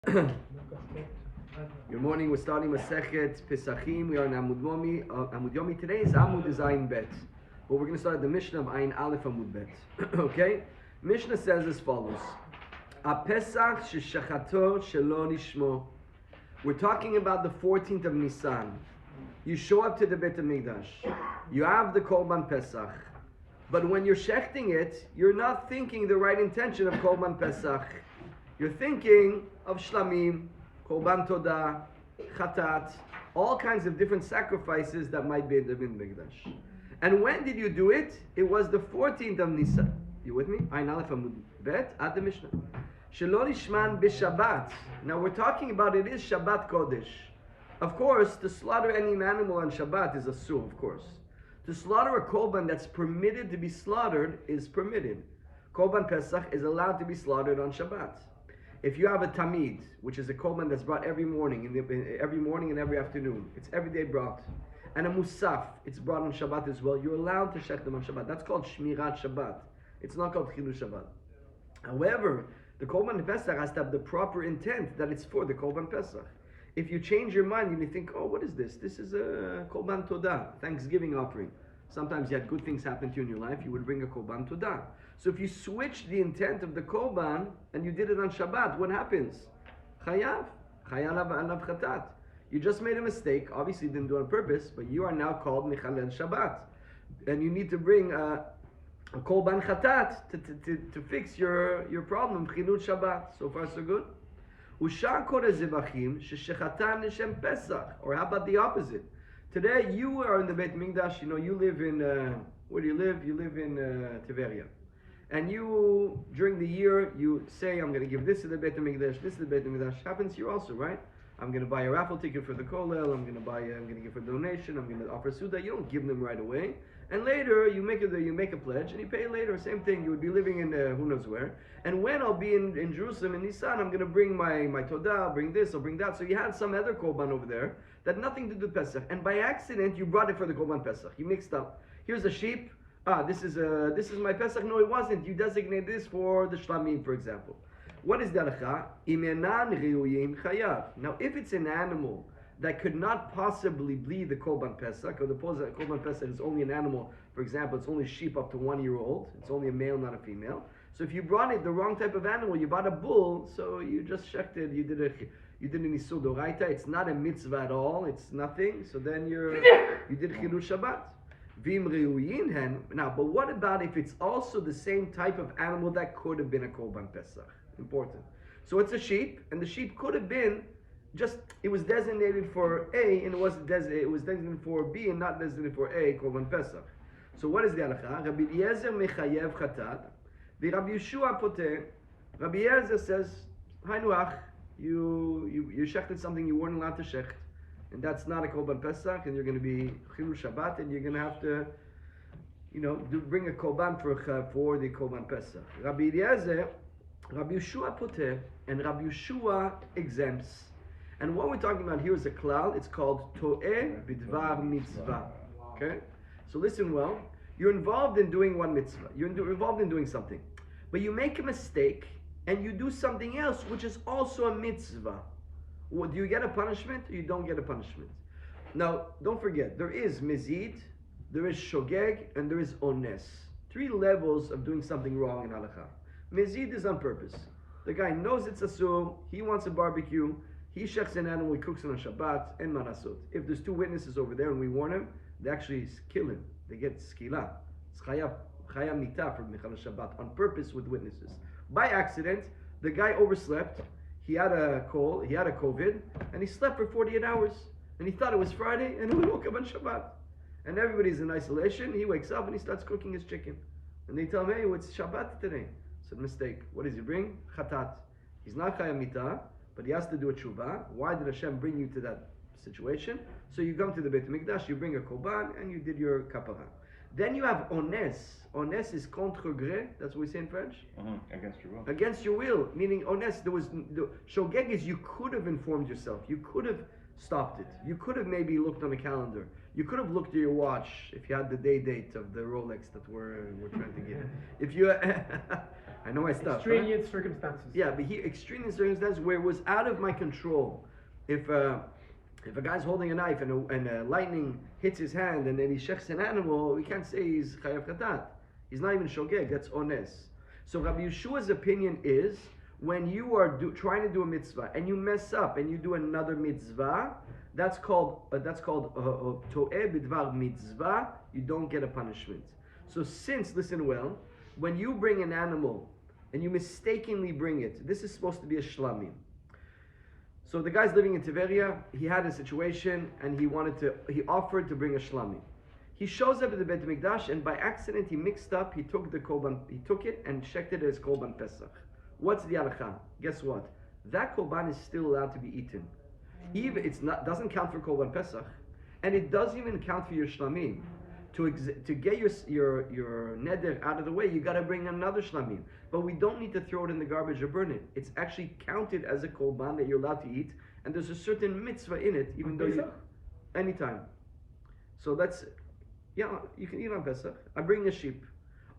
Good morning. We're starting Masechet Pessachim. We are in Amoud yomi. Today's Amoud is Ayin Bet, but we're going to start at the Mishnah of Ayin Aleph Amoud Bet. Okay? Mishnah says as follows: A Pesach shechachato shelo nishmo. We're talking about the 14th of Nisan. You show up to the Beit HaMikdash. You have the Korban Pesach. But when you're shechting it, you're not thinking the right intention of Korban Pesach. You're thinking of Shlamim, Korban Todah, Chatat, all kinds of different sacrifices that might be in the Beit HaMikdash. And when did you do it? It was the 14th of Nisan. You with me? Ayin Aleph Amud Bet at the Mishnah. Shelo nishman b'Shabbat. Now we're talking about it is Shabbat Kodesh. Of course, to slaughter any animal on Shabbat is asur, of course. To slaughter a korban that's permitted to be slaughtered is permitted. Korban Pesach is allowed to be slaughtered on Shabbat. If you have a tamid, which is a korban that's brought every morning, every morning and every afternoon, it's every day brought, and a musaf, it's brought on Shabbat as well, you're allowed to shech them on Shabbat. That's called shmirat Shabbat. It's not called chilul Shabbat. However, the Korban Pesach has to have the proper intent that it's for the Korban Pesach. If you change your mind and you think, oh, what is this? This is a Korban Todah, Thanksgiving offering. Sometimes you had good things happen to you in your life, you would bring a Korban Todah. So if you switch the intent of the Korban and you did it on Shabbat, what happens? Chayav alav chatat. You just made a mistake, obviously you didn't do it on purpose, but you are now called Mechalel Shabbat. And you need to bring a Korban Chatat to fix your problem, Chilul Shabbat. So far so good. Ushar Koreh Zebachim Sheshechatan L'Shem Pesach. Or how about the opposite? Today you are in the Beit Mikdash. You know, you live in where do you live? You live in Tiberia, and you during the year you say, I'm going to give this to the Beit Mikdash. This is the Beit Mikdash. Happens here also, right? I'm going to buy a raffle ticket for the kollel. I'm going to give a donation. I'm going to offer suda. You don't give them right away. And later you make a pledge and you pay later. Same thing. You would be living in who knows where. And when I'll be in Jerusalem in Nisan, I'm going to bring my todah. I'll bring this. I'll bring that. So you had some other korban over there that had nothing to do with Pesach. And by accident you brought it for the korban Pesach. You mixed up. Here's a sheep. This is my Pesach. No, it wasn't. You designated this for the Shlamim, for example. What is the halacha? Imenan riyuyim chayav. Now, if it's an animal that could not possibly be the Korban Pesach, or the Korban Pesach is only an animal, for example, it's only sheep up to 1 year old, it's only a male, not a female. So if you brought it the wrong type of animal, you bought a bull, so you just shechted, you did an isur doraita, it's not a mitzvah at all, it's nothing, so then you did chilul Shabbat. Vim riyuyin hen. Now, but what about if it's also the same type of animal that could have been a Korban Pesach? Important. So it's a sheep, and the sheep could have been it was designated for A, and it was designated for B, and not designated for A, Korban Pesach. So what is the halacha? Rabbi Eliezer mechayev chatat, the Rabbi Yeshua poteh. Rabbi Eliezer says, Hainuach, you shechted something you weren't allowed to shecht, and that's not a Korban Pesach, and you're going to be chilul Shabbat, and you're going to have to, bring a Korban for the Korban Pesach. Rabbi Eliezer, Rabbi Yeshua poteh, and Rabbi Yeshua exempts. And what we're talking about here is a klal. It's called to'eh bidvar mitzvah. Okay? So listen well. You're involved in doing one mitzvah. You're involved in doing something. But you make a mistake and you do something else which is also a mitzvah. Do you get a punishment or you don't get a punishment? Now, don't forget, there is mezid, there is shogeg, and there is ones. 3 levels of doing something wrong in halakha. Mezid is on purpose. The guy knows it's asur, he wants a barbecue, he shechs an animal, he cooks it on Shabbat, and marasot. If there's 2 witnesses over there and we warn him, they actually kill him. They get skila. It's chaya mita for Mechal Shabbat, on purpose with witnesses. By accident, the guy overslept, he had a COVID, and he slept for 48 hours. And he thought it was Friday, and he woke up on Shabbat. And everybody's in isolation, he wakes up and he starts cooking his chicken. And they tell him, hey, it's Shabbat today. It's a mistake. What does he bring? Chatat. He's not chaya mita, but he has to do a tshuva. Why did Hashem bring you to that situation? So you come to the Beit HaMikdash, you bring a korban, and you did your kapara. Then you have ones. Ones is contre gré. That's what we say in French. Against your will. Against your will. Meaning ones, shogeg is you could have informed yourself. You could have stopped it. You could have maybe looked on a calendar. You could have looked at your watch if you had the day date of the Rolex that we're trying to get. If you I know my stuff. Extraneous circumstances. Yeah, but extraneous circumstances where it was out of my control. If a guy's holding a knife and lightning hits his hand and then he shechs an animal, we can't say he's chayav chatat. He's not even shogeg. That's ones. So Rabbi Yeshua's opinion is when you are trying to do a mitzvah and you mess up and you do another mitzvah, that's called to'eh bidvar mitzvah. You don't get a punishment. So listen well, when you bring an animal and you mistakenly bring it, this is supposed to be a shlamim. So the guy's living in Tiberia, he had a situation and he offered to bring a shlamim. He shows up at the Beit HaMikdash and by accident he took it and checked it as korban Pesach. What's the halacha? Guess what? That korban is still allowed to be eaten. Even doesn't count for korban Pesach, and it doesn't even count for your shlamim. To get your neder out of the way, you got to bring another shlamim. But we don't need to throw it in the garbage or burn it. It's actually counted as a korban that you're allowed to eat, and there's a certain mitzvah in it, even though anytime. So you can eat on Pesach. I bring a sheep.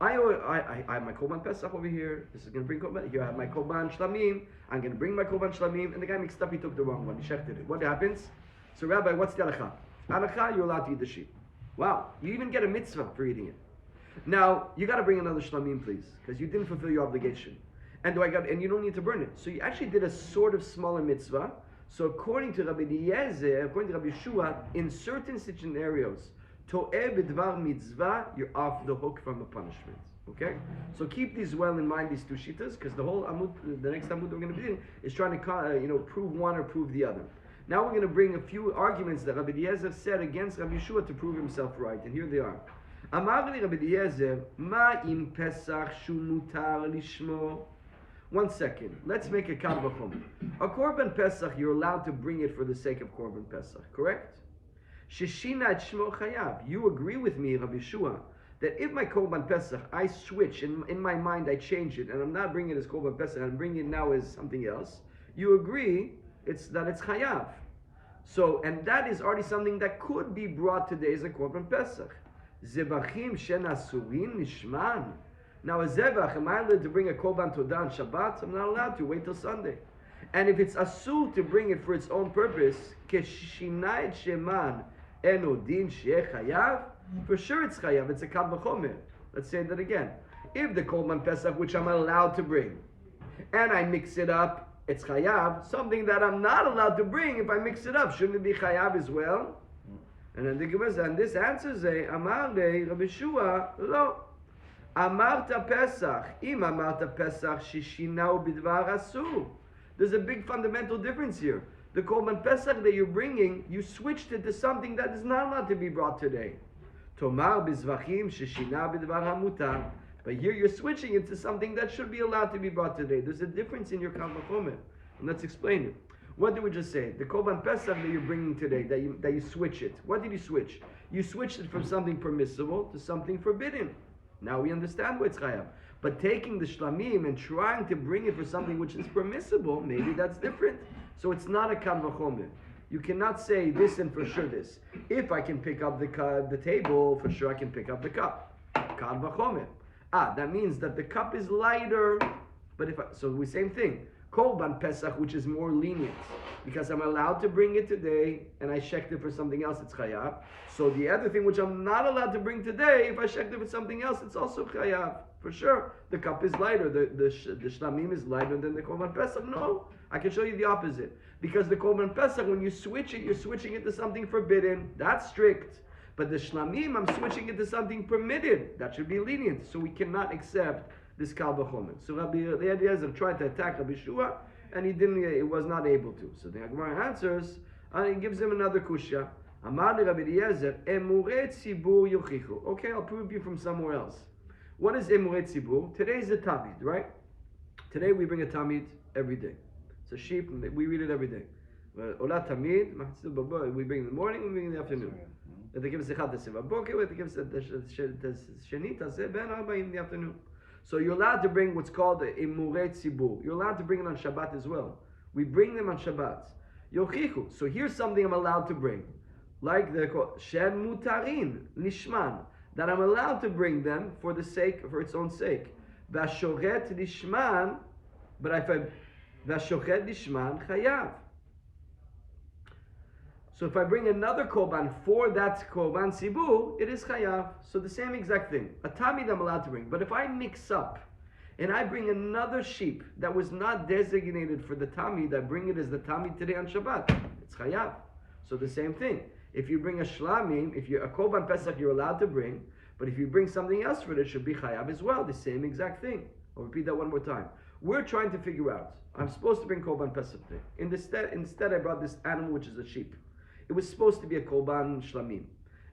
I have my korban Pesach over here. This is going to bring korban. Here I have my korban shlamim. I'm going to bring my korban shlamim. And the guy mixed up. He took the wrong one. He shechted it. What happens? So Rabbi, what's the halacha? Halacha, you're allowed to eat the sheep. Wow, you even get a mitzvah for eating it. Now you got to bring another shlamim, please, because you didn't fulfill your obligation. And you don't need to burn it. So you actually did a sort of smaller mitzvah. So according to Rabbi Eliezer, according to Rabbi Yeshua, in certain scenarios, to'eh b'dvar mitzvah, you're off the hook from a punishment. Okay? So keep these well in mind, these two shittas, because the next Amoud we're going to be in is trying to prove one or prove the other. Now we're going to bring a few arguments that Rabbi Eliezer said against Rabbi Yeshua to prove himself right, and here they are. Amar li Rabbi Eliezer, ma im pesach shu mutar lishmo. 1 second. Let's make a kal v'chomer. A korban pesach, you're allowed to bring it for the sake of korban pesach, correct? Sheshina et shmo chayav. You agree with me, Rabbi Yeshua, that if my korban pesach, I switch, in my mind I change it, and I'm not bringing it as korban pesach, I'm bringing it now as something else, you agree that it's chayav. So, and that is already something that could be brought today as a korban pesach. Zebachim shen asurin nishman. Now a zebach, am I allowed to bring a korban todah on Shabbat? I'm not allowed to. Wait till Sunday. And if it's asur to bring it for its own purpose, keshina et sheman eno din sheh chayav, for sure it's chayav. It's a kal v'chomer. Let's say that again. If the korban pesach, which I'm allowed to bring, and I mix it up, it's chayav. Something that I'm not allowed to bring, if I mix it up, shouldn't it be chayav as well? And then the Gemara says, and this answers Amar le Rabbi Shua, lo. Amarta Pesach, im amarta Pesach shishinau bidvar asur. There's a big fundamental difference here. The korban Pesach that you're bringing, you switched it to something that is not allowed to be brought today. Tomar bizvachim shishina bidvar hamutar. But here you're switching it to something that should be allowed to be brought today. There's a difference in your kal v'chomer. And let's explain it. What did we just say? The korban Pesach that you're bringing today, that you switch it. What did you switch? You switched it from something permissible to something forbidden. Now we understand what's chayav. But taking the shlamim and trying to bring it for something which is permissible, maybe that's different. So it's not a kal v'chomer. You cannot say this and for sure this. If I can pick up the table, for sure I can pick up the cup. Kal v'chomer. That means that the cup is lighter. But so we same thing. Korban Pesach, which is more lenient, because I'm allowed to bring it today, and I checked it for something else, it's chayav. So the other thing which I'm not allowed to bring today, if I checked it for something else, it's also chayav. For sure, the cup is lighter, the shlamim is lighter than the Korban Pesach. No, I can show you the opposite. Because the Korban Pesach, when you switch it, you're switching it to something forbidden. That's strict. But the shlamim, I'm switching it to something permitted. That should be lenient. So we cannot accept this kal v'chomer. So Rabbi Eliezer tried to attack Rabbi Shua, and he was not able to. So the Gemara answers, and he gives him another kushya. Amar le Rabbi Eliezer, emurei tzibur yochichu. Okay, I'll prove you from somewhere else. What is emurei tzibur? Today is a tamid, right? Today we bring a tamid every day. It's a sheep, we read it every day. Ola tamid, we bring in the morning, we bring in the afternoon. They give us a chat in the afternoon. So you're allowed to bring what's called a emurei tzibur. You're allowed to bring it on Shabbat as well. We bring them on Shabbat. Yochichu. So here's something I'm allowed to bring. Like the shen mutarin lishman. That I'm allowed to bring them for its own sake. V'ashochet lishman, but if I v'ashochet lishman chayav. So if I bring another korban for that korban sibu, it is chayav. So the same exact thing. A tamid I'm allowed to bring. But if I mix up and I bring another sheep that was not designated for the tamid, I bring it as the tamid today on Shabbat, it's chayav. So the same thing. If you bring a shlamim, a korban pesach you're allowed to bring, but if you bring something else for it, it should be chayav as well. The same exact thing. I'll repeat that one more time. We're trying to figure out, I'm supposed to bring korban pesach today. Instead I brought this animal which is a sheep. It was supposed to be a korban shlamim,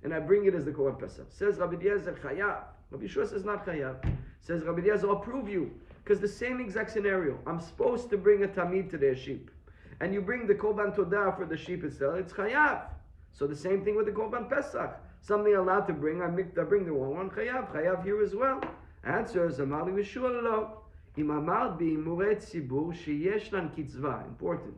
and I bring it as the korban pesach. Says Rabbi Eliezer chayav. Rabbi Yeshua says not chayav. Says Rabbi Eliezer, I'll prove you, because the same exact scenario. I'm supposed to bring a tamid today, a sheep, and you bring the korban todah for the sheep itself. It's chayav. So the same thing with the korban pesach. Something allowed to bring, I bring the wrong one. Chayav here as well. Answer is Amar li Yeshua lo. Im amar bi muret tzibur sheyesh lan kitzva. Important.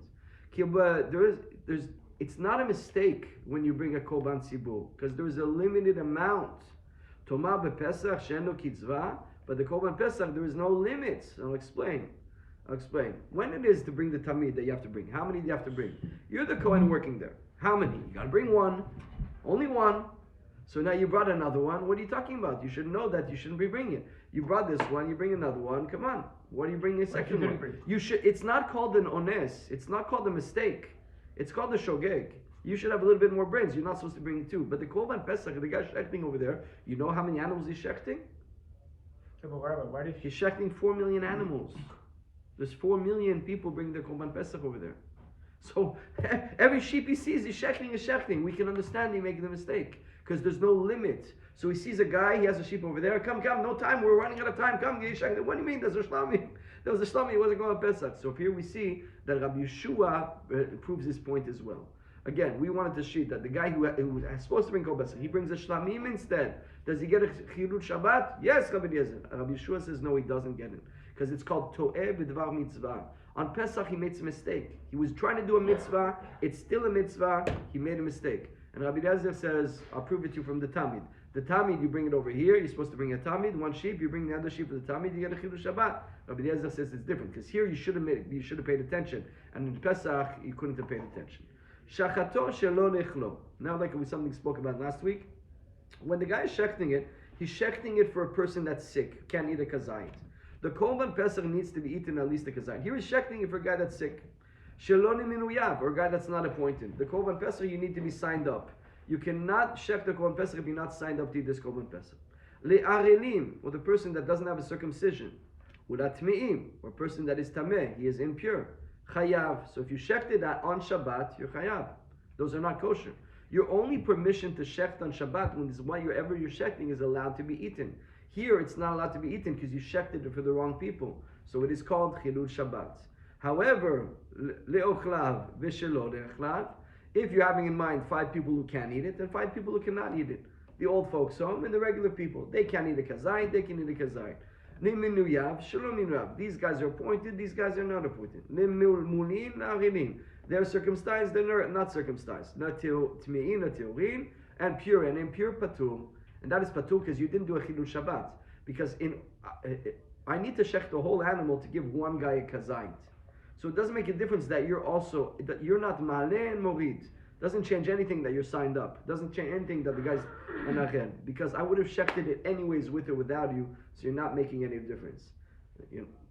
It's not a mistake when you bring a korban tzibur, because there is a limited amount. Tomar bePesach sheno kitzva, but the korban pesach there is no limits. I'll explain. When it is to bring the tamid that you have to bring, how many do you have to bring? You're the Kohen working there. How many? You got to bring one, only one. So now you brought another one. What are you talking about? You should know that you shouldn't be bringing it. You brought this one, you bring another one. Come on, what are you bringing a second one? You should. It's not called an ones. It's not called a mistake. It's called the shogeg. You should have a little bit more brains. You're not supposed to bring two. But the korban pesach, the guy shechting over there, you know how many animals he's shechting? He's shechting 4 million animals. There's 4 million people bring their korban pesach over there. So every sheep he sees, he's shechting. We can understand he making the mistake, because there's no limit. So he sees a guy, he has a sheep over there. Come, no time, we're running out of time. Come, get shechting. What do you mean? There's a shlamim. There was a shlamim, he wasn't going to Pesach. So here we see that Rabbi Yeshua proves his point as well. Again, we wanted to see that the guy who was supposed to bring korban pesach, he brings a shlamim instead. Does he get a chilul Shabbat? Yes, Rabbi Eliezer. Rabbi Yeshua says no, he doesn't get it, because it's called to'eh b'dvar mitzvah. On Pesach, he makes a mistake. He was trying to do a mitzvah. It's still a mitzvah. He made a mistake. And Rabbi Eliezer says, I'll prove it to you from the Tamid. The Tamid, you bring it over here. You're supposed to bring a Tamid, one sheep. You bring the other sheep for the Tamid. You get a Chilul Shabbat. Rabbi Eliezer says it's different, because here you should have paid attention, and in Pesach you couldn't have paid attention. Shachato shelo nechlo. Now, like we something spoke about last week, when the guy is shechting it, he's shechting it for a person that's sick, can't eat a kazayit. The korban pesach needs to be eaten at least a kazayit. Here he's shechting it for a guy that's sick, sheloni minuyav, or a guy that's not appointed. The korban pesach you need to be signed up. You cannot shech the korban pesach if you're not signed up to eat this korban pesach. Le'arelim, or the person that doesn't have a circumcision. Ulatmeim, or a person that is tameh, he is impure. Chayav. So if you shechted that on Shabbat, you're chayav. Those are not kosher. Your only permission to shecht on Shabbat, when this is whatever you're shechting is allowed to be eaten. Here it's not allowed to be eaten because you shechted it for the wrong people. So it is called chilul Shabbat. However, le'ochlav v'shelo le'ochlav, if you're having in mind 5 people who can eat it, and 5 people who cannot eat it. The old folks home and the regular people. They can't eat a kazayit, they can eat a kazayit. These guys are appointed, these guys are not appointed. They're circumcised, they're not circumcised. And pure, and impure patur. And that is patur because you didn't do a chilul Shabbat. Because I need to shech the whole animal to give one guy a kazayit. So it doesn't make a difference that you're not maleh and morid. Doesn't change anything that you're signed up. Doesn't change anything that the guy's anached. Because I would have shechted it anyways with or without you, so you're not making any difference.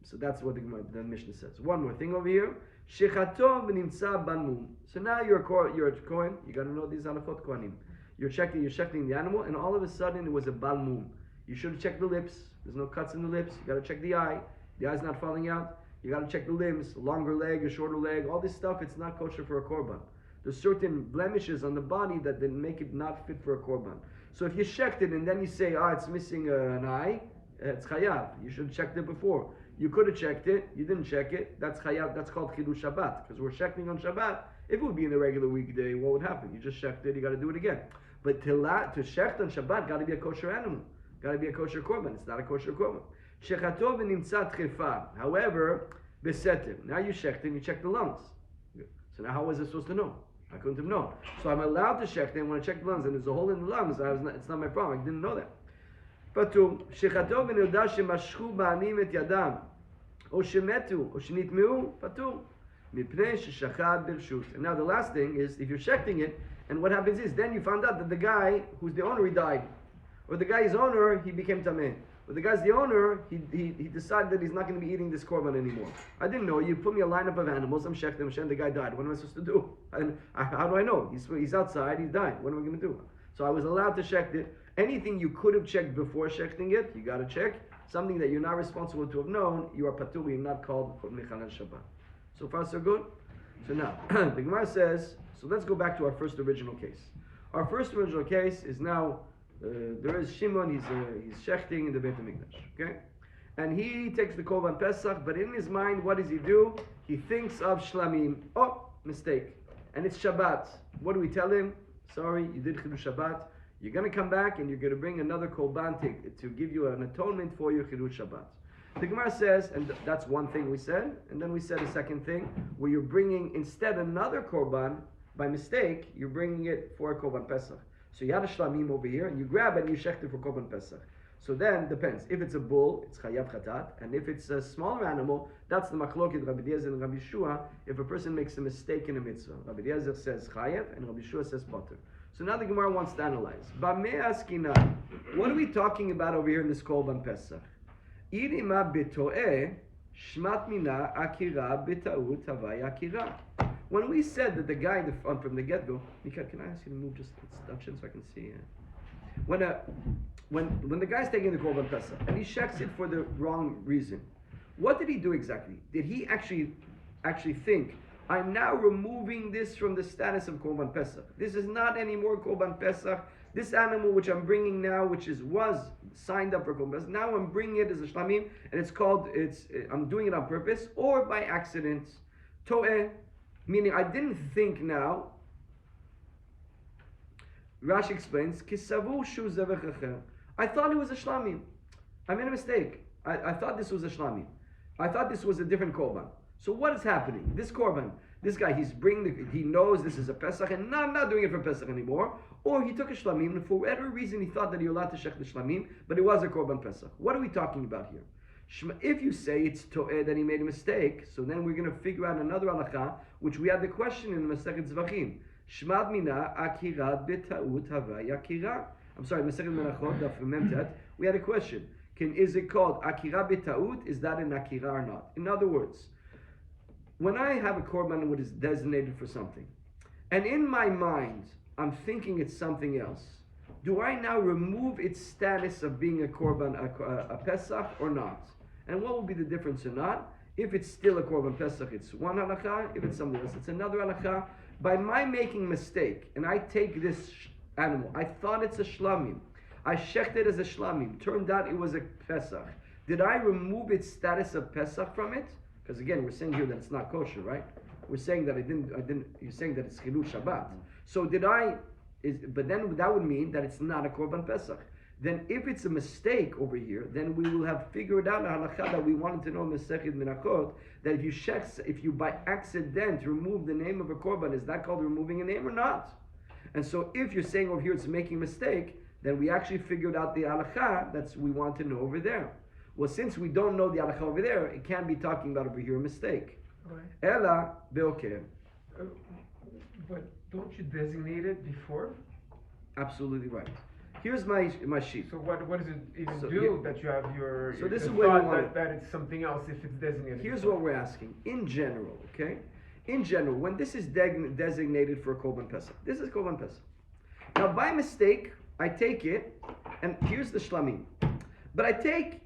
So that's what the Mishnah says. One more thing over here. Shechato v'nimtza banmum. So now you're a Kohen. You got to know these halachot Kohanim. You're checking the animal, and all of a sudden it was a balmum. You should have checked the lips. There's no cuts in the lips. You got to check the eye. The eye's not falling out. You got to check the limbs. A longer leg, a shorter leg. All this stuff, it's not kosher for a korban. There's certain blemishes on the body that then make it not fit for a korban. So if you checked it and then you say, it's missing an eye, it's chayav. You should have checked it before. You could have checked it, you didn't check it, that's chayav, that's called chilul Shabbat. Because we're checking on Shabbat. If it would be in a regular weekday, what would happen? You just checked it, you got to do it again. But to shecht on Shabbat, got to be a kosher animal. Got to be a kosher korban. It's not a kosher korban. Shechato v'nimtza tchefa. However, besetim. Now you shecht and you check the lungs. So now how was I supposed to know? I couldn't have known. So I'm allowed to check them when I check the lungs and there's a hole in the lungs. It's not my problem. I didn't know that. פטור. שחטאו ונודע שמשכו בעניים את ידם, או שמתו, או שנטמעו, פטור. מפני ששחט ברשות. And now the last thing is, if you're shechting it, and what happens is, then you found out that the guy who's the owner, he died. Or the guy's owner, he became tameh. Or the guy's the owner, he decided that he's not going to be eating this korban anymore. I didn't know. You put me a lineup of animals, I'm shechting them, the guy died. What am I supposed to do? And how do I know? He's outside, he's dying. What am I going to do? So I was allowed to check it. Anything you could have checked before shechting it, you got to check. Something that you're not responsible to have known, you are patur, you're not called mechanel Shabbat. So far, so good? So now, the Gemara says, so let's go back to our first original case. Our first original case is now, there is Shimon, he's shechting in the Beit HaMikdash, okay? And he takes the Korban Pesach, but in his mind, what does he do? He thinks of Shlamim. Oh, mistake. And it's Shabbat. What do we tell him? Sorry, you did Chidush Shabbat. You're going to come back and you're going to bring another Korban to give you an atonement for your Chidush Shabbat. The Gemara says, and that's one thing we said, and then we said a second thing, where you're bringing instead another Korban, by mistake, you're bringing it for a Korban Pesach. So you had a Shlamim over here, and you grab it and you shecht it for Korban Pesach. So then, depends. If it's a bull, it's Chayav Chatat, and if it's a smaller animal, that's the Machloket, Rabbi Eliezer and Rabbi Shua, if a person makes a mistake in a mitzvah. Rabbi Eliezer says Chayav, and Rabbi Shua says Potter. So now the Gemara wants to analyze. Bameh Askinan, what are we talking about over here in this Korban Pesach? Irima beto'eh, shmat mina akira beta'ut havai akira. When we said that the guy from the get-go, Mika, can I ask you to move just a touch so I can see? When the guy's taking the Korban Pesach and he checks it for the wrong reason, what did he do exactly? Did he actually think, I'm now removing this from the status of Korban Pesach. This is not anymore Korban Pesach. This animal which I'm bringing now, which was signed up for Korban Pesach, now I'm bringing it as a Shlamim, and I'm doing it on purpose, or by accident. To'eh, meaning I didn't think now. Rashi explains, Kisavu shu zevach acher. I thought it was a Shlamim. I made a mistake. I thought this was a Shlamim. I thought this was a different Korban. So what is happening? This Korban, this guy, he knows this is a Pesach, and I'm not doing it for Pesach anymore. Or he took a Shlamim, and for whatever reason he thought that you're allowed to shech the Shlamim, but it was a Korban Pesach. What are we talking about here? If you say it's To'eh that he made a mistake, so then we're going to figure out another halakha, which we had the question in Masechet Zvachim. Shmad mina akirat beta'ut havai akira. I'm sorry, Masechet Menachot, daf memtet. We had a question. Is it called akira beta'ut? Is that an akira or not? In other words, when I have a korban which is designated for something, and in my mind I'm thinking it's something else, do I now remove its status of being a korban, a Pesach, or not? And what will be the difference or not? If it's still a korban Pesach, it's one halakha. If it's something else, it's another halakha. By my making a mistake, and I take this animal, I thought it's a shlamim, I shecht it as a shlamim, turned out it was a Pesach. Did I remove its status of Pesach from it? Because again, we're saying here that it's not kosher, right? We're saying that I didn't. You're saying that it's chilul Shabbat. So but then that would mean that it's not a korban Pesach. Then if it's a mistake over here, then we will have figured out a halakha that we wanted to know in Masechet Menachot, that if you by accident remove the name of a korban, is that called removing a name or not? And so if you're saying over here it's making a mistake, then we actually figured out the halakha that we want to know over there. Well, since we don't know the halakha over there, it can't be talking about over here a mistake. Ela be'oker. But don't you designate it before? Absolutely right. Here's my sheet. So what does it even do that you have your? So this is where where you want that it's something else if it's designated. Here's before. what we're asking. In general, okay? In general, when this is designated for Korban Pesach, this is Korban Pesach. Now, by mistake, I take it, and here's the shlamim. But I think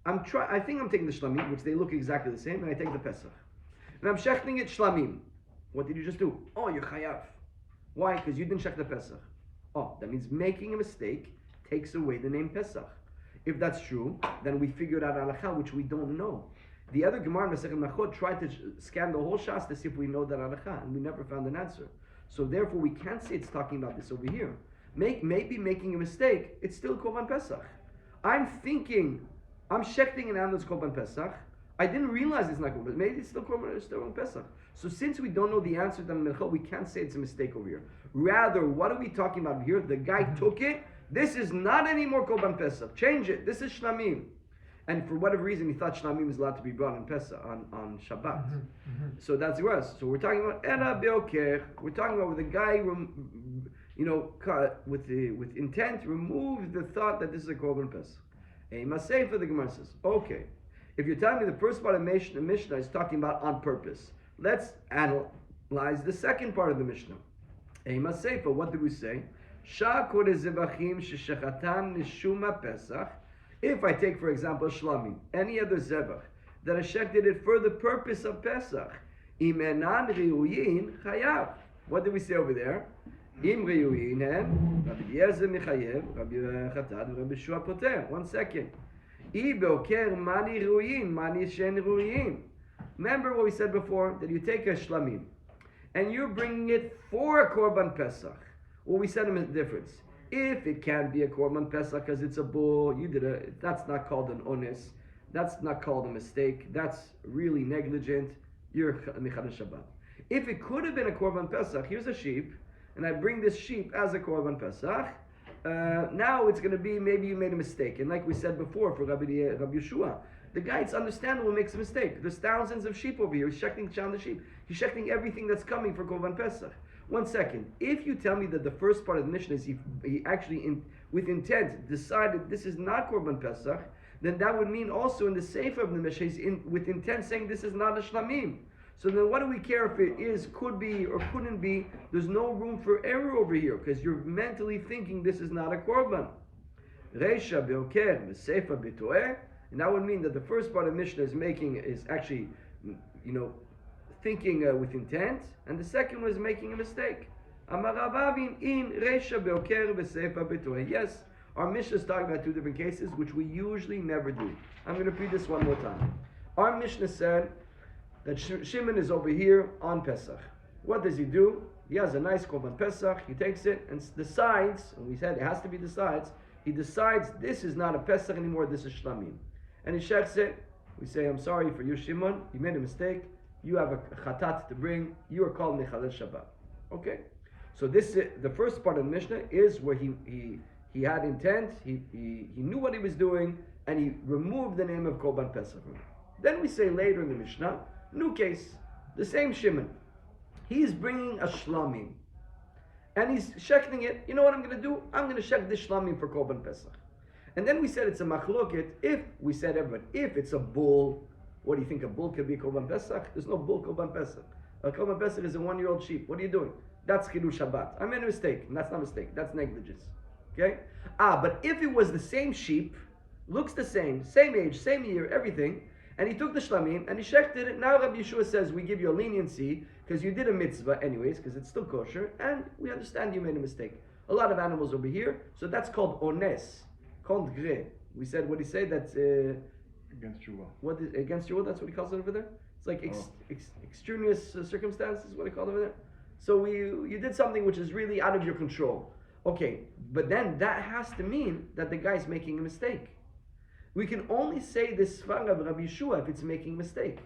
I'm taking the shlamim, which they look exactly the same, and I take the Pesach. And I'm shechting it shlamim. What did you just do? Oh, you're chayav. Why? Because you didn't shech the Pesach. Oh, that means making a mistake takes away the name Pesach. If that's true, then we figured out halakha, which we don't know. The other Gemara in Masechet Menachot tried to scan the whole Shas to see if we know that halakha, and we never found an answer. So therefore, we can't say it's talking about this over here. Maybe making a mistake, it's still Korban Pesach. I'm shechting an animal's Korban Pesach. I didn't realize it's not Korban. Maybe it's still Korban Pesach. So since we don't know the answer to the Menachot, we can't say it's a mistake over here. Rather, what are we talking about here? The guy took it, This is not anymore Korban Pesach. Change it. This is Shlamim. And for whatever reason, he thought Shlamim is allowed to be brought on Pesach, on Shabbat. So that's the rest. So we're talking about Era Beoker. We're talking about where the guy, with intent, removes the thought that this is a Korban Pesach. A Masechet, the Gemara says, okay, if you're telling me the first part of the Mishnah is talking about on purpose, let's analyze the second part of the Mishnah. A Masechet, what did we say? If I take, for example, Shlamim, any other Zebach, that a Shech did it for the purpose of Pesach, Im enan riyuyin chayav. What did we say over there? Im riyuyin hen, Rabbi Yezer mechayev, Rabbi Chatad, Rabbi Shua poter. 1 second. I beoker mani riyuyin, mani shen riyuyin. Remember what we said before, that you take a Shlamim, and you're bringing it for a Korban Pesach. Well, we said the difference. If it can't be a Korban Pesach because it's a bull, that's not called an ones. That's not called a mistake. That's really negligent. You're Mechad Shabbat. If it could have been a Korban Pesach, here's a sheep, and I bring this sheep as a Korban Pesach, now it's going to be maybe you made a mistake. And like we said before for Rabbi Yeshua, the guy, it's understandable, makes a mistake. There's thousands of sheep over here. He's checking the sheep. He's checking everything that's coming for Korban Pesach. 1 second. If you tell me that the first part of the Mishnah is he actually, with intent, decided this is not Korban Pesach, then that would mean also in the Sefer of the Mishnah, he's with intent saying this is not a Shlamim. So then what do we care if it is, could be, or couldn't be? There's no room for error over here, because you're mentally thinking this is not a Korban. Reisha beoker v'sefer betoeh, and that would mean that the first part of the Mishnah is actually, thinking with intent, and the second was making a mistake. Yes, our Mishnah is talking about two different cases, which we usually never do. I'm going to repeat this one more time. Our Mishnah said that Shimon is over here on Pesach. What does he do? He has a nice Korban Pesach, he takes it and decides, and we said it has to be decides, he decides this is not a Pesach anymore, this is Shlamim. And he shechs it. We say, I'm sorry for you, Shimon, you made a mistake. You have a chatat to bring. You are called Mechalel Shabbat. Okay? So this is, the first part of the Mishnah is where he had intent, he knew what he was doing, and he removed the name of Korban Pesach. Then we say later in the Mishnah, new case, the same Shimon. He's bringing a Shlamim. And he's shechting it. You know what I'm going to do? I'm going to shech this Shlamim for Korban Pesach. And then we said it's a machloket if it's a bull. What do you think, a bull could be a Korban Pesach? There's no bull Korban Pesach. A Korban Pesach is a 1-year-old sheep. What are you doing? That's Chilul Shabbat. I made a mistake. And that's not a mistake. That's negligence. Okay? But if it was the same sheep, looks the same age, same year, everything, and he took the Shlamim and he shechted it, now Rabbi Yeshua says we give you a leniency because you did a mitzvah anyways, because it's still kosher, and we understand you made a mistake. A lot of animals over here, so that's called ones, contre gré. We said, what did he say? That's against your will. What is against your will? That's what he calls it over there. It's like extraneous circumstances. What he call it over there. So you did something which is really out of your control. Okay, but then that has to mean that the guy's making a mistake. We can only say this svara of Rabbi Yeshua if it's making a mistake,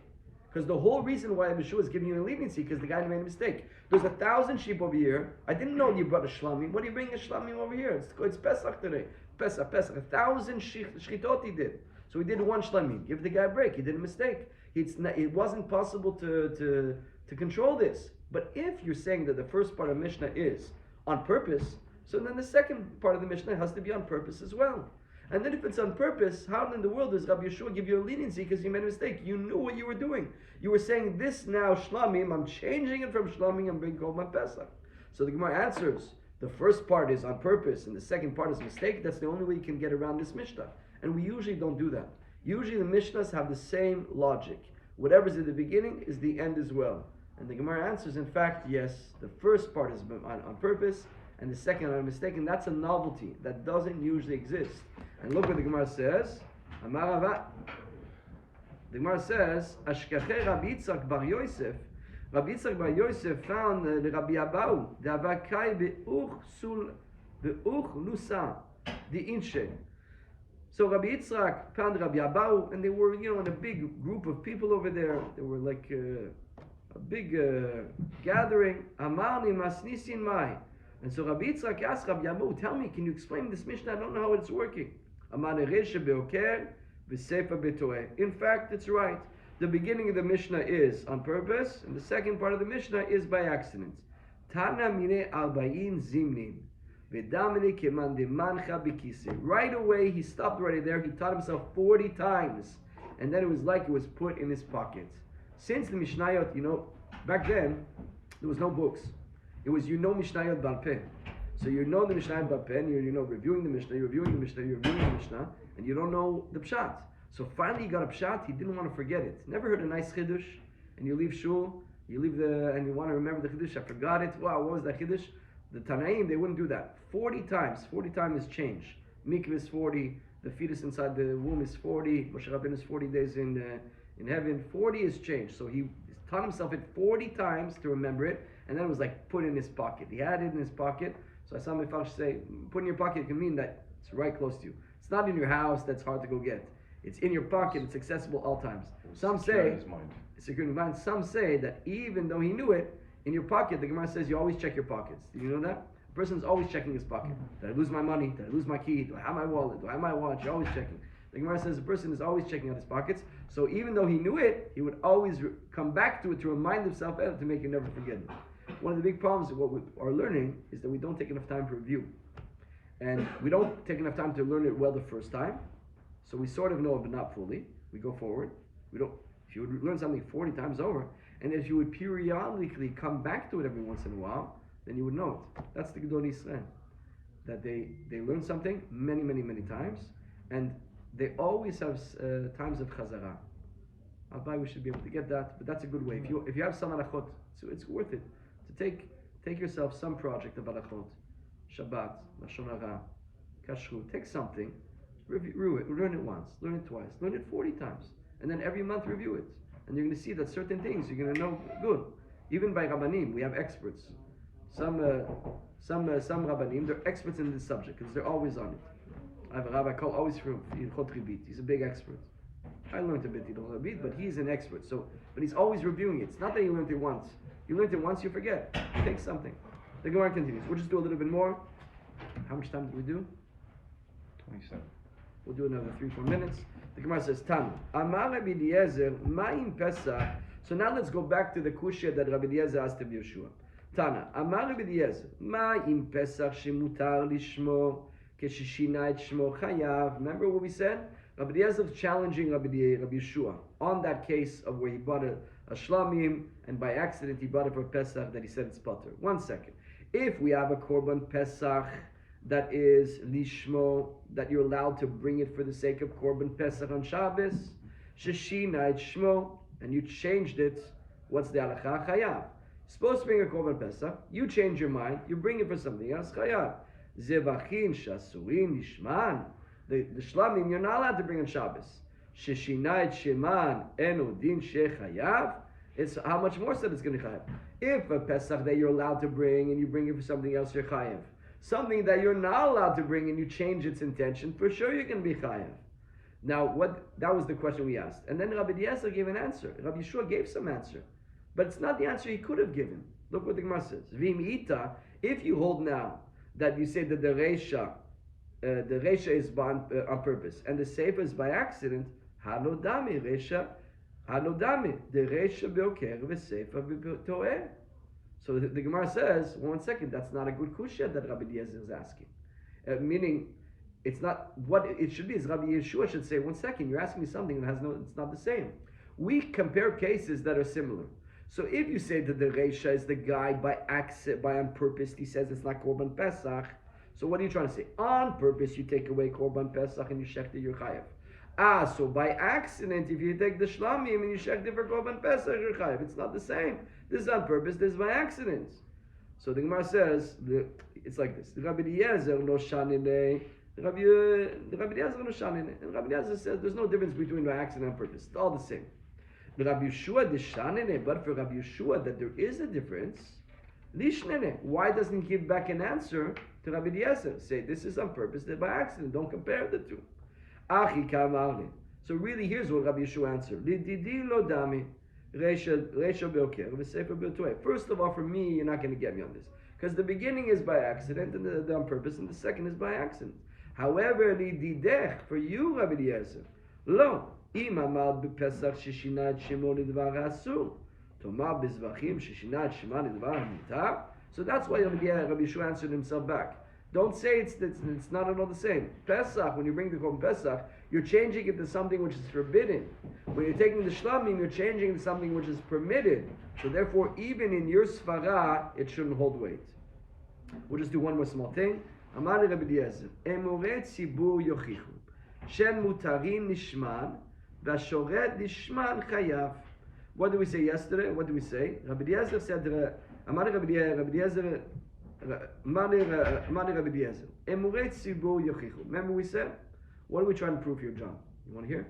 because the whole reason why Rabbi Yeshua is giving you a leniency because the guy made a mistake. There's 1,000 sheep over here. I didn't know you brought a shlamim. What are you bringing a shlamim over here? It's Pesach today. Pesach. 1,000 shchitot he did. So he did 1 shlamim. Give the guy a break. He did a mistake. It wasn't possible to control this. But if you're saying that the first part of Mishnah is on purpose, so then the second part of the Mishnah has to be on purpose as well. And then if it's on purpose, how in the world does Rabbi Yeshua give you a leniency because you made a mistake? You knew what you were doing. You were saying this now shlamim, I'm changing it from shlamim and bringing Korban Pesach. So the Gemara answers, the first part is on purpose and the second part is mistake. That's the only way you can get around this Mishnah. And we usually don't do that. Usually the Mishnahs have the same logic. Whatever's at the beginning is the end as well. And the Gemara answers, in fact, yes, the first part is on purpose and the second on mistake, and that's a novelty that doesn't usually exist. And look what the Gemara says. The Gemara says, Ashkache Rabbi Yitzchak bar Yosef. Rabbi Yitzchak bar Yosef found the Rabbi Abau, the Avakai be'uch lusa, the Inche. So Rabbi Yitzchak found Rabbi Abau, and they were, in a big group of people over there. They were like a big gathering. Amarni masnisin mai. And so Rabbi Yitzchak asked Rabbi Amoud, tell me, can you explain this Mishnah? I don't know how it's working. In fact, it's right. The beginning of the Mishnah is on purpose, and the second part of the Mishnah is by accident. Tana mine arba'in zimnin. Right away, he stopped right there. He taught himself 40 times. And then it was like it was put in his pocket. Since the Mishnayot, back then, there was no books. It was, Mishnayot Bal Peh. So the Mishnayot Bal Peh, and you're reviewing the Mishnah, you're reviewing the Mishnah, you're reviewing the Mishnah, and you don't know the Pshat. So finally he got a Pshat, he didn't want to forget it. Never heard a nice Chiddush, and you leave Shul, and you want to remember the Chiddush, I forgot it, wow, what was that Chiddush? The Tanaim, they wouldn't do that. 40 times is change. Mikvah is 40, the fetus inside the womb is 40, Moshe Rabbeinu is 40 days in heaven, 40 is change. So he taught himself it 40 times to remember it, and then it was like put in his pocket. He had it in his pocket. So I saw Mefarsh say, put in your pocket can mean that it's right close to you. It's not in your house that's hard to go get. It's in your pocket, it's accessible all times. Some say, it's secure in his mind. Some say that even though he knew it, in your pocket, the Gemara says you always check your pockets. Do you know that? A person's always checking his pocket. Did I lose my money? Did I lose my key? Do I have my wallet? Do I have my watch? You're always checking. The Gemara says a person is always checking out his pockets. So even though he knew it, he would always come back to it to remind himself of it to make it never forget it. One of the big problems of what we are learning is that we don't take enough time to review. And we don't take enough time to learn it well the first time. So we sort of know it, but not fully. We go forward. If you would learn something 40 times over, and if you would periodically come back to it every once in a while, then you would know it. That's the Gedolei Yisrael. That they learn something many, many, many times, and they always have times of chazara. Albay, we should be able to get that, but that's a good way. If you have some halachot, so it's worth it to take yourself some project of halachot, Shabbat, Lashon Hara, Kashrut. Take something, review it, learn it once, learn it twice, learn it 40 times, and then every month review it. And you're going to see that certain things you're going to know good. Even by Rabbanim, we have experts. Some Rabbanim, they're experts in this subject because they're always on it. I have a rabbi called always from Hilchot Ribit. He's a big expert. I learned a bit Hilchot Ribit, but he's an expert. But he's always reviewing it. It's not that you learned it once. You learned it once, you forget. Take something. The Gemara continues. We'll just do a little bit more. How much time did we do? 27. We'll do another 3-4 minutes. The Gemara says, Tanu, Amar Rabbi Eliezer, Ma'im Pesach. So now let's go back to the kushya that Rabbi Eliezer asked of Yeshua. Tana, Amar Rabbi Eliezer, Ma'im Pesach shemutar lishmo keshishina et shmo chayav. Remember what we said? Rabbi Eliezer is challenging Rabbi Yeshua on that case of where he bought a shlamim, and by accident he bought it for Pesach that he said it's patur. 1 second. If we have a korban Pesach that is lishmo, that you're allowed to bring it for the sake of korban Pesach on Shabbos, sheshina et shmo, and you changed it, what's the halacha? Chayav. Supposed to bring a korban Pesach, you change your mind, you bring it for something else, chayav. Zevachin shasurin nishman. The shlamim you're not allowed to bring on Shabbos. Sheshina et sheman eno din shechayav. It's how much more so it's going to be chayav. If a Pesach that you're allowed to bring and you bring it for something else, you're chayav. Something that you're not allowed to bring and you change its intention, for sure you're going to be chayav. Now, that was the question we asked. And then Rabbi Eliezer gave an answer. Rabbi Yeshua gave some answer. But it's not the answer he could have given. Look what the Gemara says. V'im'ita, if you hold now that you say that the Reisha is on purpose, and the Seifa is by accident, Hanodami, Reisha, Hanodami, the Reisha be'oker, v'Seifa be'toeh. So the Gemara says, 1 second, that's not a good kushya that Rabbi Eliezer is asking. Meaning, it's not what it should be. Is Rabbi Yeshua should say, 1 second, you're asking me something that it's not the same. We compare cases that are similar. So if you say that the Reisha is the guy by accident, by on purpose, he says it's not Korban Pesach. So what are you trying to say? On purpose, you take away Korban Pesach and you shecht your chayav. So by accident, if you take the shlamim and you shecht it for Korban Pesach, you're chayav. It's not the same. This is on purpose, this is by accident. So the Gemara says, it's like this. Rabbi Eliezer no shanine. Rabbi Eliezer no shanine. And Rabbi Eliezer says there's no difference between by accident and on purpose. It's all the same. But Rabbi Yeshua the shanine. But for Rabbi Yeshua that there is a difference, lishnene. Why doesn't he give back an answer to Rabbi Eliezer? Say this is on purpose, that by accident. Don't compare the two. Achi kamarli. So really, here's what Rabbi Yeshua answered. Lididi lo dami. First of all, for me, you're not going to get me on this. Because the beginning is by accident and the on purpose, and the second is by accident. However, lididech, for you, Rabbi Eliezer, lo, im amad b'Pesach sheshina et shemo lidvar asur, tomar b'zvachim sheshina et shema lidvar mutar. So that's why Rabbi Yeshua answered himself back. Don't say it's not at all the same. Pesach, when you bring the Korban Pesach, you're changing it to something which is forbidden. When you're taking the shlamim, you're changing it to something which is permitted. So therefore, even in your svara, it shouldn't hold weight. We'll just do one more small thing. Amar Rabbi Eliezer, Emore tzibur yochichu, shen mutarin nishman, v'ashoret nishman chayav. What did we say yesterday? What did we say? Rabbi Eliezer said, Amar Rabbi Eliezer, Remember we said, what are we trying to prove here, John? You want to hear?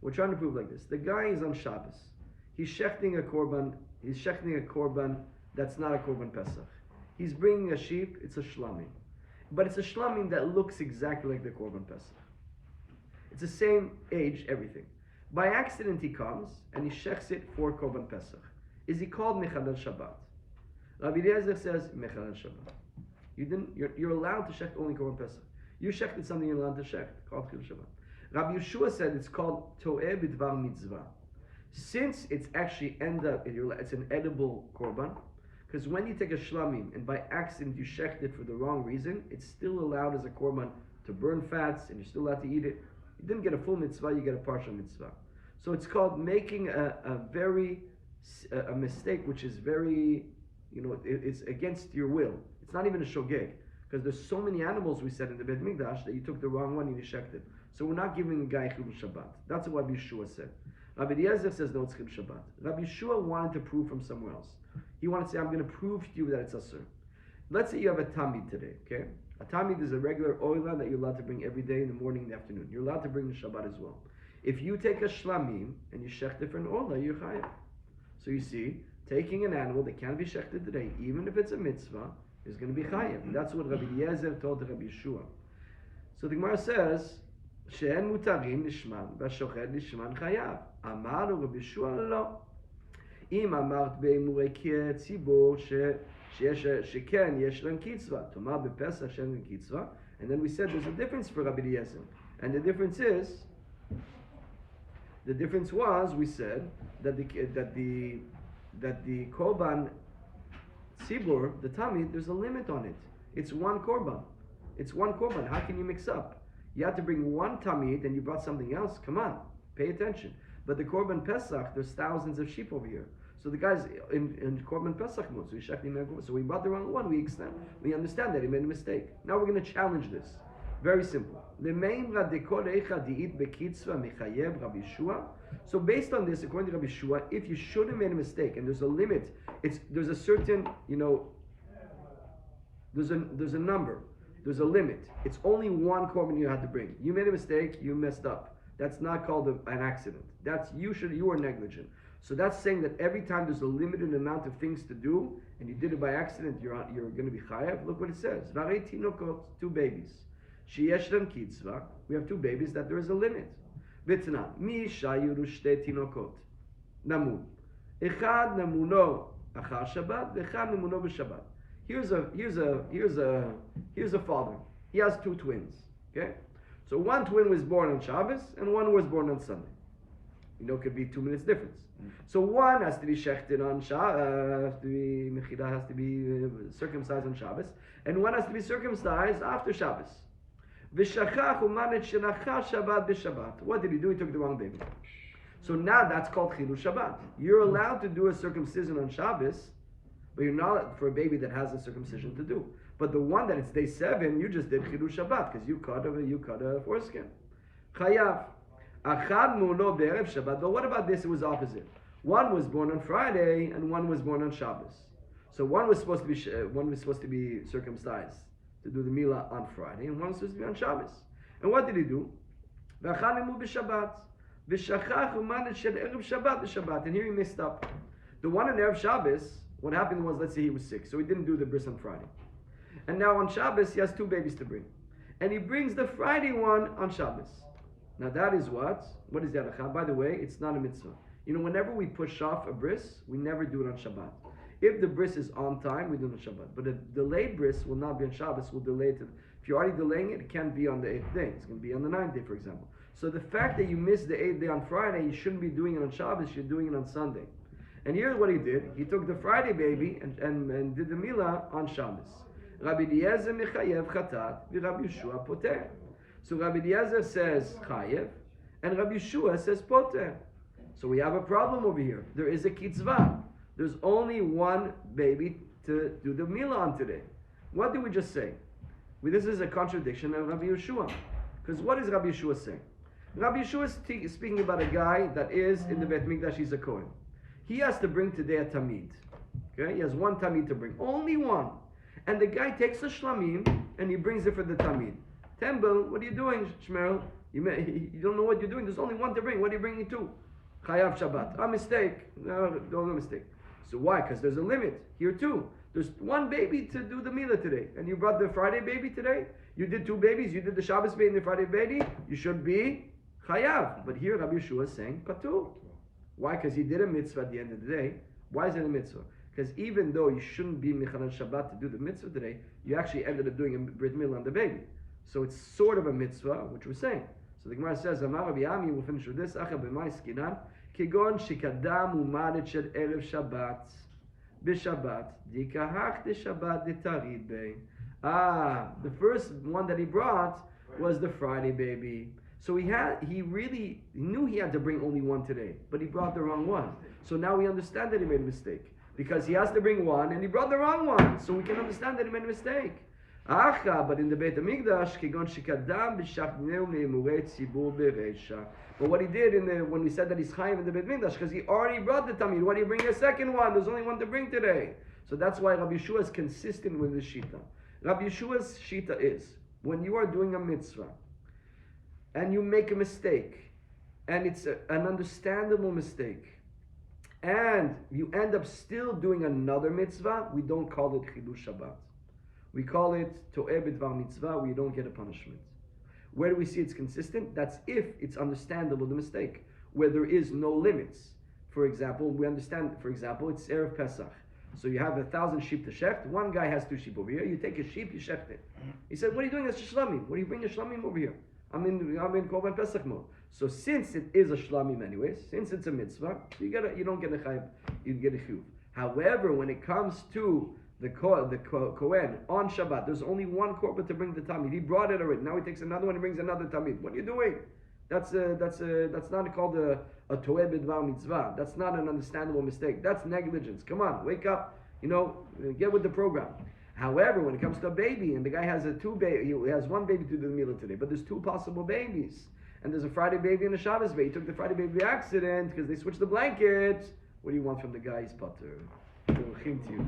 We're trying to prove like this. The guy is on Shabbos. He's shechting a korban. He's shechting a korban that's not a korban Pesach. He's bringing a sheep. It's a shlamim. But it's a shlamim that looks exactly like the korban Pesach. It's the same age, everything. By accident he comes and he shechs it for korban Pesach. Is he called Mechalel Shabbat? Rabbi Eliezer says Mechalel Shabbat. You're allowed to shecht only korban Pesach. You shechted something you're allowed to shecht, called Chilul Shabbat. Rabbi Yeshua said it's called To'eh B'dvar Mitzvah. Since it's actually it's an edible korban, because when you take a shlamim and by accident you shecht it for the wrong reason, it's still allowed as a korban to burn fats and you're still allowed to eat it. You didn't get a full mitzvah, you get a partial mitzvah. So it's called making a mistake which is very, it's against your will. It's not even a shogeg, because there's so many animals we said in the Beit Mikdash that you took the wrong one and you shecht it. So we're not giving the guy Chilul Shabbat. That's what Rabbi Yeshua said. Rabbi Eliezer says no, it's Chilul Shabbat. Rabbi Yeshua wanted to prove from somewhere else. He wanted to say, I'm going to prove to you that it's asur. Let's say you have a tamid today, okay? A tamid is a regular oila that you're allowed to bring every day in the morning and the afternoon. You're allowed to bring the Shabbat as well. If you take a shlamim and you shecht it for an oila, you're chayav. So you see, taking an animal that can be shechted today, even if it's a mitzvah, is going to be chayav. And that's what Rabbi Eliezer told Rabbi Yeshua. So the Gemara says, she'en mutarim nishman, v'ashochet nishman chayav. Amar Rabbi Yeshua lo. Im amart be'emurei tzibur sheken yesh lem kitzvah. Tomar bePesach shen lem kitzvah. And then we said there's a difference for Rabbi Eliezer. And the difference was, we said, that the korban tzibur, the tamid, there's a limit on it. It's one korban. It's one korban. How can you mix up? You have to bring one tamid and you brought something else. Come on, pay attention. But the korban Pesach, there's thousands of sheep over here. So the guy's in korban Pesach mode. So we brought the wrong one. We understand that he made a mistake. Now we're going to challenge this. Very simple. So based on this, according to Rabbi Yeshua, if you should have made a mistake and there's a limit, there's a certain, there's a number, there's a limit. It's only one korban you had to bring. You made a mistake, you messed up. That's not called an accident. You were negligent. So that's saying that every time there's a limited amount of things to do and you did it by accident, you're going to be chayav. Look what it says. Varei tinokot, 2 babies. Sheyesh lem kitzvah. We have 2 babies that there is a limit. V'tana mi shayuru shte tinokot. Namun. Echad namuno achar Shabbat. V'echad namuno b'Shabbat. Here's a father. He has 2 twins. Okay. So one twin was born on Shabbos and one was born on Sunday. It could be 2 minutes difference. So one has to be shechted on Shabbos, has to be circumcised on Shabbos, and one has to be circumcised after Shabbos. V'shachach umanet shenachar Shabbat b'Shabbat. What did he do? He took the wrong baby. So now that's called Chilul Shabbat. You're allowed to do a circumcision on Shabbos, but you're not for a baby that has a circumcision to do. But the one that it's day 7, you just did Chilul Shabbat because you cut a foreskin. Chayav. Achad mu'lo be'erev Shabbat. But what about this? It was opposite. One was born on Friday and one was born on Shabbos. So one was supposed to be circumcised to do the milah on Friday, and one was supposed to be on Shabbos. And what did he do? V'achad emu b'Shabbat. V'shachach umanet shel erev Shabbat b'Shabbat. And here he messed up. The one on erev Shabbos, what happened was, let's say he was sick, so he didn't do the bris on Friday. And now on Shabbos he has 2 babies to bring, and he brings the Friday one on Shabbos. Now that is what? What is the halakha? By the way, it's not a mitzvah. Whenever we push off a bris, we never do it on Shabbat. If the bris is on time, we do it on Shabbat. But a delayed bris will not be on Shabbos. We'll delay it. If you're already delaying it, it can't be on the 8th day. It's going to be on the 9th day, for example. So the fact that you missed the 8th day on Friday, you shouldn't be doing it on Shabbos. You're doing it on Sunday. And here's what he did. He took the Friday baby and did the milah on Shabbos. Rabbi Eliezer mechayev chatat, Rabbi Yeshua poter. So Rabbi Eliezer says chayev, and Rabbi Yeshua says poter. So we have a problem over here. There is a kitzvah. There's only one baby to do the milah on today. What did we just say? This is a contradiction of Rabbi Yeshua. Because what is Rabbi Yeshua saying? Rabbi Yeshua is speaking about a guy that is in the Beit Mikdash, he's a Kohen. He has to bring today a tamid. Okay, he has one tamid to bring, only one. And the guy takes the shlamim and he brings it for the tamid. Tembel, what are you doing, Shmerel? You don't know what you're doing. There's only one to bring. What are you bringing two? Chayav Shabbat. A mistake. No mistake. So why? Because there's a limit. Here too. There's one baby to do the milah today. And you brought the Friday baby today. You did two babies. You did the Shabbos baby and the Friday baby. You should be chayav. But here Rabbi Yeshua is saying patur. Why? Because he did a mitzvah at the end of the day. Why is it a mitzvah? Because even though you shouldn't be Mechanal Shabbat to do the mitzvah today, you actually ended up doing a Brit Milah on the baby. So it's sort of a mitzvah, which we're saying. So the Gemara says, Amar Rabbi Ami, we'll finish with this, Acha b'mai skinan, Kigon shikadam umadet shel erev Shabbat, b'Shabbat, dikahach de Shabbat de tarid bei. The first one that he brought was the Friday baby. So he really knew he had to bring only one today, but he brought the wrong one. So now we understand that he made a mistake. Because he has to bring one, and he brought the wrong one. So we can understand that he made a mistake. But in the Beit HaMikdash, but what he did when we said that he's chayiv in the Beit HaMikdash, because he already brought the tamid. Why do you bring a second one? There's only one to bring today. So that's why Rabbi Yeshua is consistent with this shita. Rabbi Yeshua's shita is, when you are doing a mitzvah, and you make a mistake, and it's an understandable mistake, and you end up still doing another mitzvah, we don't call it Chidush Shabbat. We call it To'eh B'dvar Mitzvah, where you don't get a punishment. Where do we see it's consistent? That's if it's understandable, the mistake, where there is no limits. For example, we understand, it's Erev Pesach. So you have 1,000 sheep to shecht. One guy has 2 sheep over here. You take a sheep, you shecht it. He said, what are you doing? That's shlamim. What do you bring a shlamim over here? I'm in Korban Pesach mode. So since it is a shlamim anyways, since it's a mitzvah, you don't get a chayv, you get a chuv. However, when it comes to the Kohen on Shabbat, there's only one korban to bring the tamid. He brought it already. Now he takes another one and brings another tamid. What are you doing? That's not called a toeh b'dvar mitzvah. That's not an understandable mistake. That's negligence. Come on, wake up. Get with the program. However, when it comes to a baby, and the guy has he has one baby to do the milah today, but there's 2 possible babies, and there's a Friday baby and a Shabbos baby. He took the Friday baby by accident because they switched the blankets. What do you want from the guy? He's patur. He'll hint to you.